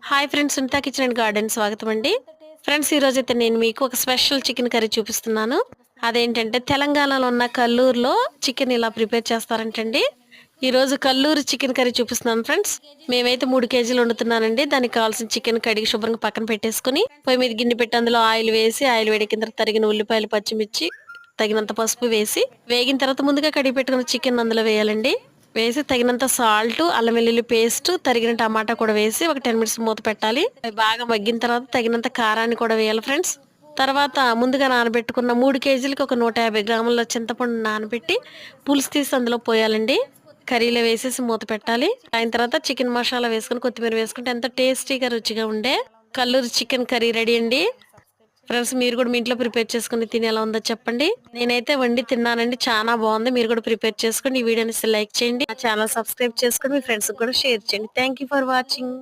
Hi friends, Sunitha kitchen and garden స్వాగతం అండి. Friends, ఈ రోజైతే నేను మీకు ఒక స్పెషల్ చికెన్ కర్రీ చూపిస్తున్నాను. అదేంటంటే తెలంగాణలో ఉన్న కల్లూరులో చికెన్ ఇలా ప్రిపేర్ చేస్తారంటండి. ఈ రోజు కల్లూరు చికెన్ కర్రీ చూపిస్తున్నాను ఫ్రెండ్స్. మేమైతే 3 కేజీలు వండుతున్నానండి. దానికి కావాల్సిన చికెన్ కడిగి శుభ్రంగా పక్కన పెట్టేసుకుని పొయ్యి మీద గిన్నె పెట్టి అందులో ఆయిల్ వేసి ఆయిల్ వేడెక్కిన తర్వాత తరిగిన ఉల్లిపాయలు, పచ్చిమిర్చి, తగినంత పసుపు వేసి వేగిన తర్వాత ముందుగా కడిగి పెట్టుకున్న చికెన్ అందులో వేయాలండి. వేసి తగినంత సాల్ట్, అల్లం వెల్లుల్లి పేస్ట్, తరిగిన టమాటా కూడా వేసి ఒక 10 మినిట్స్ మూత పెట్టాలి. అవి బాగా మగ్గిన తర్వాత తగినంత కారాన్ని కూడా వేయాలి ఫ్రెండ్స్. తర్వాత ముందుగా నానబెట్టుకున్న 3 కేజీలకి ఒక 150 గ్రాముల చింతపండు నానబెట్టి పులుసు తీసి అందులో పోయాలండి. కర్రీలో వేసేసి మూత పెట్టాలి. అయిన తర్వాత చికెన్ మసాలా వేసుకుని కొత్తిమీర వేసుకుంటే ఎంతో టేస్టీగా రుచిగా ఉండే కల్లూరు చికెన్ కర్రీ రెడీ అండి. ఫ్రెండ్స్, మీరు కూడా మీ ఇంట్లో ప్రిపేర్ చేసుకుని తిని ఎలా ఉందో చెప్పండి. నేనైతే వండి తిన్నానండి, చాలా బాగుంది. మీరు కూడా ప్రిపేర్ చేసుకోండి. ఈ వీడియోని లైక్ చేయండి, నా ఛానల్ సబ్స్క్రైబ్ చేసుకొని మీ ఫ్రెండ్స్ కూడా షేర్ చేయండి. Thank you for watching.